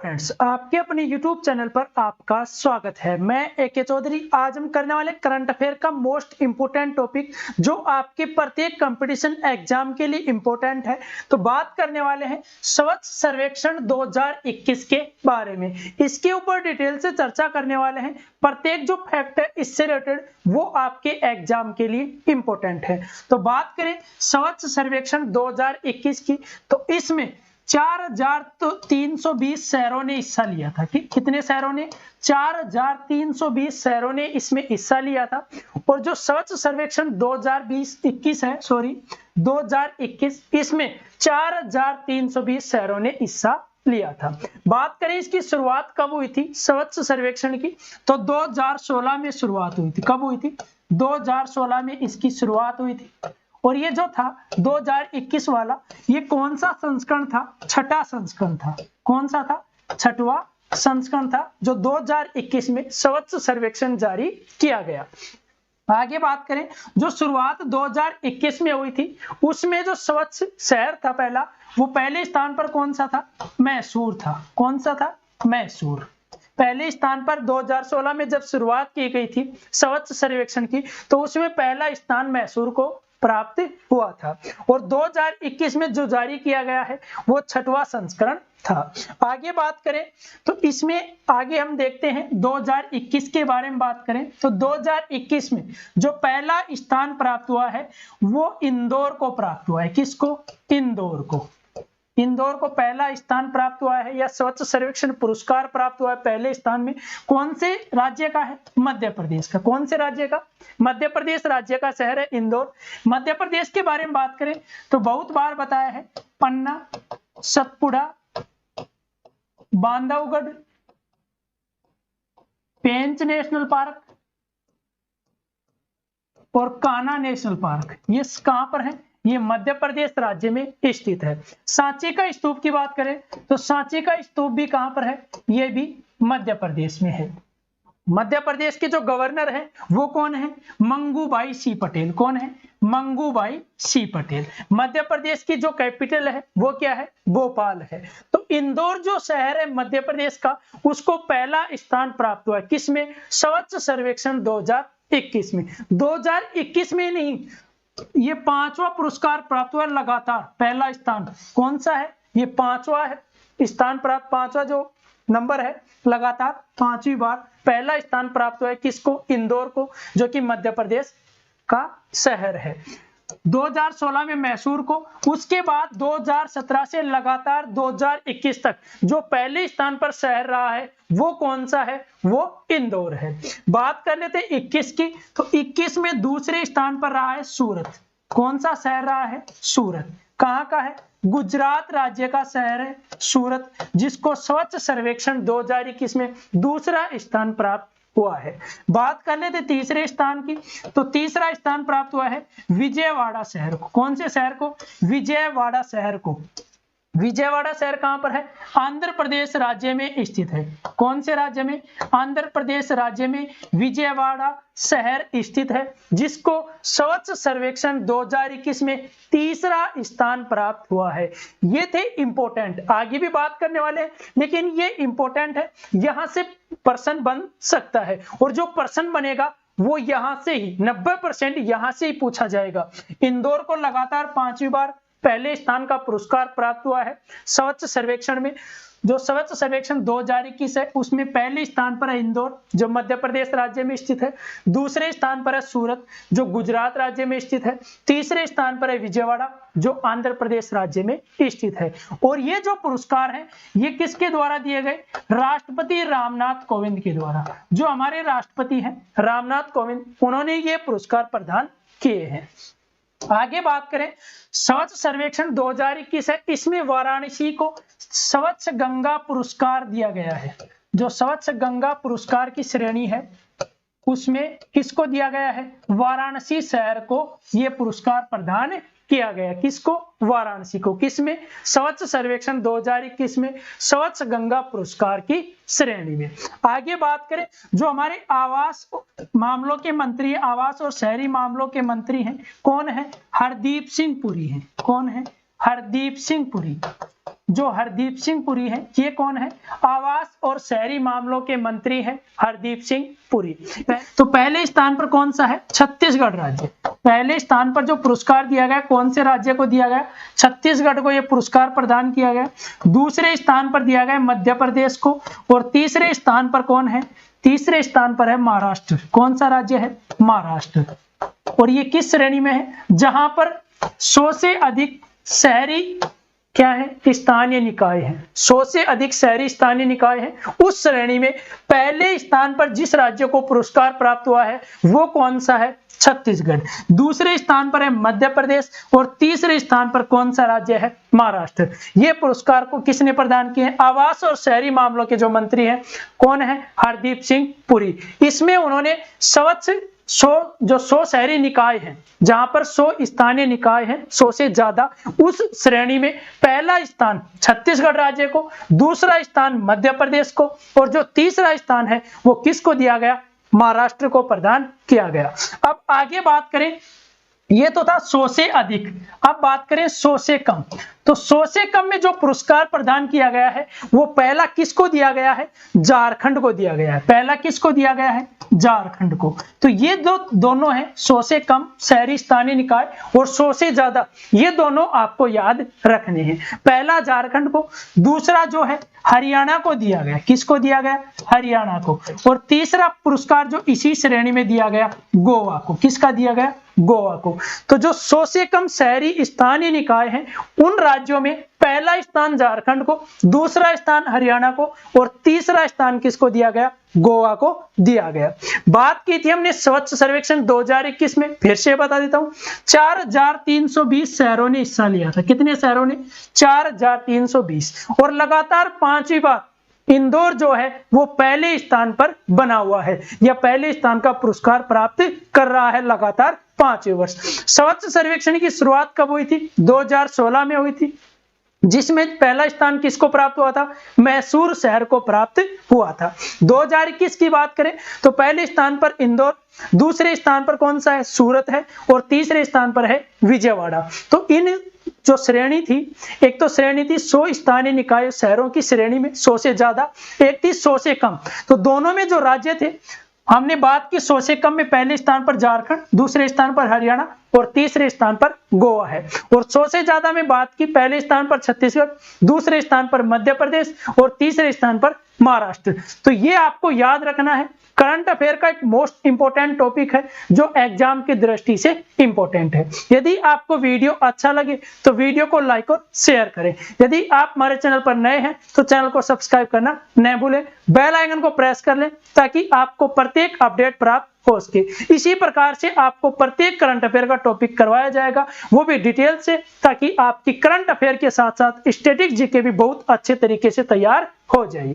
Friends, आपके अपने YouTube channel पर आपका स्वागत है। मैं AK चौधरी। आज हम करने वाले करंट अफेयर का मोस्ट इंपोर्टेंट टॉपिक जो आपके प्रत्येक कंपटीशन एग्जाम के लिए इंपोर्टेंट है। तो बात करने वाले हैं स्वच्छ सर्वेक्षण 2021 के बारे में। इसके ऊपर डिटेल से चर्चा करने वाले हैं। प्रत्येक जो फैक्ट है इससे रिलेटेड वो आपके एग्जाम के लिए इंपोर्टेंट है। तो बात करें स्वच्छ सर्वेक्षण 2021 की, तो इसमें 4,320 शहरों ने हिस्सा लिया था। कितने शहरों ने? 4,320 शहरों ने इसमें हिस्सा लिया था। और जो स्वच्छ सर्वेक्षण 2021 है, 2021, इसमें 4,320 शहरों ने हिस्सा लिया था। बात करें इसकी शुरुआत कब हुई थी स्वच्छ सर्वेक्षण की, तो 2016 में शुरुआत हुई थी। कब हुई थी? 2016 में इसकी शुरुआत हुई थी। और ये जो था 2021 वाला, ये कौन सा संस्करण था? छठा संस्करण था। कौन सा था? छठवां संस्करण था जो 2021 में स्वच्छ सर्वेक्षण जारी किया गया। आगे बात करें, जो शुरुआत 2021 में हुई थी उसमें जो स्वच्छ शहर था पहला, वो पहले स्थान पर कौन सा था? मैसूर था। कौन सा था? मैसूर। पहले स्थान पर 2016 में जब शुरुआत की गई थी स्वच्छ सर्वेक्षण की, तो उसमें पहला स्थान मैसूर को प्राप्त हुआ था। और 2021 में जो जारी किया गया है वो छठवां संस्करण था। आगे बात करें तो इसमें आगे हम देखते हैं 2021 के बारे में बात करें तो 2021 में जो पहला स्थान प्राप्त हुआ है वो इंदौर को प्राप्त हुआ है। किसको? इंदौर को। इंदौर को पहला स्थान प्राप्त हुआ है या स्वच्छ सर्वेक्षण पुरस्कार प्राप्त हुआ है पहले स्थान में। कौन से राज्य का है? मध्य प्रदेश का। कौन से राज्य का? मध्य प्रदेश राज्य का शहर है इंदौर। मध्य प्रदेश के बारे में बात करें तो बहुत बार बताया है, पन्ना, सतपुड़ा, बांधवगढ़, पेंच नेशनल पार्क और कान्हा नेशनल पार्क, ये कहां पर है? ये मध्य प्रदेश राज्य में स्थित है। सांची का स्तूप की बात करें तो सांची का स्तूप भी कहां पर है? ये भी मध्य प्रदेश में है। मध्य प्रदेश के जो गवर्नर हैं वो कौन है? मंगूभाई सी पटेल। कौन है? मंगूभाई सी पटेल। मध्य प्रदेश की जो कैपिटल है वो क्या है? भोपाल है। तो इंदौर जो शहर है मध्य प्रदेश का, उसको पहला स्थान प्राप्त हुआ है। किसमें? स्वच्छ सर्वेक्षण 2021 में। 2021 में नहीं, ये पांचवा पुरस्कार प्राप्त हुआ लगातार। पहला स्थान कौन सा है? ये पांचवा है स्थान प्राप्त, पांचवा जो नंबर है, लगातार पांचवी बार पहला स्थान प्राप्त हुआ है। किसको? इंदौर को, जो कि मध्य प्रदेश का शहर है। 2016 में मैसूर को, उसके बाद 2017 से लगातार 2021 तक जो पहले स्थान पर शहर रहा है वो कौन सा है? वो इंदौर है। बात कर लेते हैं 21 की, तो 21 में दूसरे स्थान पर रहा है सूरत। कौन सा शहर रहा है? सूरत। कहां का है? गुजरात राज्य का शहर है सूरत, जिसको स्वच्छ सर्वेक्षण 2021 में दूसरा स्थान प्राप्त हुआ है। बात कर लेते तीसरे स्थान की, तो तीसरा स्थान प्राप्त हुआ है विजयवाड़ा शहर को। कौन से शहर को? विजयवाड़ा शहर को। विजयवाड़ा शहर कहां पर है? आंध्र प्रदेश राज्य में स्थित है। कौन से राज्य में? आंध्र प्रदेश राज्य में विजयवाड़ा शहर स्थित है, जिसको स्वच्छ सर्वेक्षण 2021 में तीसरा स्थान प्राप्त हुआ है। ये थे इंपोर्टेंट। आगे भी बात करने वाले हैं, लेकिन ये इंपोर्टेंट है, यहां से प्रश्न बन सकता है। और जो प्रश्न बनेगा वो यहां से ही 90% यहां से ही पूछा जाएगा। इंदौर को लगातार पांचवी बार पहले स्थान का पुरस्कार प्राप्त हुआ है स्वच्छ सर्वेक्षण में। जो स्वच्छ सर्वेक्षण 2021 है उसमें पहले स्थान पर है इंदौर, जो मध्य प्रदेश राज्य में स्थित है। दूसरे स्थान पर है सूरत, जो गुजरात राज्य में स्थित है। तीसरे स्थान पर है विजयवाड़ा, जो आंध्र प्रदेश राज्य में स्थित है। और ये जो पुरस्कार है ये किसके द्वारा दिए गए? राष्ट्रपति रामनाथ कोविंद के द्वारा। जो हमारे राष्ट्रपति हैं रामनाथ कोविंद, उन्होंने ये पुरस्कार प्रदान किए हैं। आगे बात करें, स्वच्छ सर्वेक्षण 2021 है, इसमें वाराणसी को स्वच्छ गंगा पुरस्कार दिया गया है। जो स्वच्छ गंगा पुरस्कार की श्रेणी है उसमें किसको दिया गया है? वाराणसी शहर को यह पुरस्कार प्रदान किया गया। किसको? वाराणसी को। किसमें? स्वच्छ सर्वेक्षण 2021 में स्वच्छ गंगा पुरस्कार की श्रेणी में। आगे बात करें, जो हमारे आवास मामलों के मंत्री, आवास और शहरी मामलों के मंत्री हैं, कौन है? हरदीप सिंह पुरी हैं। कौन है? हरदीप सिंह पुरी। जो हरदीप सिंह पुरी है, ये कौन है? आवास और शहरी मामलों के मंत्री है हरदीप सिंह पुरी। तो पहले स्थान पर कौन सा है? छत्तीसगढ़ राज्य। पहले स्थान पर जो पुरस्कार दिया गया कौन से राज्य को दिया गया? छत्तीसगढ़ को यह पुरस्कार प्रदान किया गया। दूसरे स्थान पर दिया गया मध्य प्रदेश को, और तीसरे स्थान पर कौन है? तीसरे स्थान पर है महाराष्ट्र। कौन सा राज्य है? महाराष्ट्र। और ये किस श्रेणी में है? जहां पर 100 से अधिक शहरी क्या है? स्थानीय निकाय है। 100 से अधिक शहरी स्थानीय निकाय है, उस श्रेणी में पहले स्थान पर जिस राज्य को पुरस्कार प्राप्त हुआ है वो कौन सा है? छत्तीसगढ़। दूसरे स्थान पर है मध्य प्रदेश, और तीसरे स्थान पर कौन सा राज्य है? महाराष्ट्र। ये पुरस्कार को किसने प्रदान किए? आवास और शहरी मामलों के जो मंत्री हैं कौन है? हरदीप सिंह पुरी। इसमें उन्होंने स्वच्छ 100 शहरी निकाय हैं, जहां पर 100 स्थानीय निकाय हैं, 100 से ज्यादा, उस श्रेणी में पहला स्थान छत्तीसगढ़ राज्य को, दूसरा स्थान मध्य प्रदेश को, और जो तीसरा स्थान है वो किसको दिया गया? महाराष्ट्र को प्रदान किया गया। अब आगे बात करें, ये तो था 100 से अधिक। अब बात करें 100 से कम। तो 100 से कम में जो पुरस्कार प्रदान किया गया है वो पहला किसको दिया गया है? झारखंड को दिया गया है। पहला किसको दिया गया है? झारखंड को। तो ये दोनों हैं, 100 से कम शहरी स्थानीय निकाय और 100 से ज्यादा, ये दोनों आपको याद रखने हैं। पहला झारखंड को, दूसरा जो है हरियाणा को दिया गया। किसको दिया गया? हरियाणा को। और तीसरा पुरस्कार जो इसी श्रेणी में दिया गया, गोवा को। किसका दिया गया? गोवा को। तो जो 100 से कम शहरी स्थानीय निकाय हैं उन राज्यों में पहला स्थान झारखंड को, दूसरा स्थान हरियाणा को, और तीसरा स्थान किसको दिया गया? गोवा को दिया गया। बात की थी हमने स्वच्छ सर्वेक्षण 2021 में, फिर से बता देता हूं, 4320 शहरों ने हिस्सा लिया था। कितने शहरों ने? 4320। और लगातार 5वीं बार इंदौर जो है वो पहले स्थान पर बना हुआ है, या पहले स्थान का पुरस्कार प्राप्त कर रहा है लगातार 5वें वर्ष। स्वच्छ सर्वेक्षण की शुरुआत कब हुई थी? 2016 में हुई थी, जिसमें पहला स्थान किसको प्राप्त हुआ था? मैसूर शहर को प्राप्त हुआ था। 2021 की बात करें तो पहले स्थान पर इंदौर, दूसरे स्थान पर कौन सा है? सूरत है, और तीसरे स्थान पर है विजयवाड़ा। तो इन जो श्रेणी थी, एक तो श्रेणी थी 100 स्थानीय निकाय शहरों की श्रेणी में 100 से ज्यादा, एक थी 100 से कम। तो दोनों में जो राज्य थे, हमने बात की 100 से कम में पहले स्थान पर झारखंड, दूसरे स्थान पर हरियाणा, और तीसरे स्थान पर गोवा है। और 100 से ज्यादा में बात की, पहले स्थान पर छत्तीसगढ़, दूसरे स्थान पर मध्य प्रदेश, और तीसरे स्थान पर महाराष्ट्र। तो ये आपको याद रखना है। करंट अफेयर का एक मोस्ट इंपोर्टेंट टॉपिक है जो एग्जाम की दृष्टि से इंपोर्टेंट है। यदि आपको वीडियो अच्छा लगे तो वीडियो को लाइक और शेयर करें। यदि आप हमारे चैनल पर नए हैं तो चैनल को सब्सक्राइब करना न भूलें, बेल आइकन को प्रेस कर लें ताकि आपको प्रत्येक अपडेट प्राप्त हो सके। इसी प्रकार से आपको प्रत्येक करंट अफेयर का टॉपिक करवाया जाएगा, वो भी डिटेल से, ताकि आपकी करंट अफेयर के साथ साथ स्टैटिक जीके भी बहुत अच्छे तरीके से तैयार हो जाए।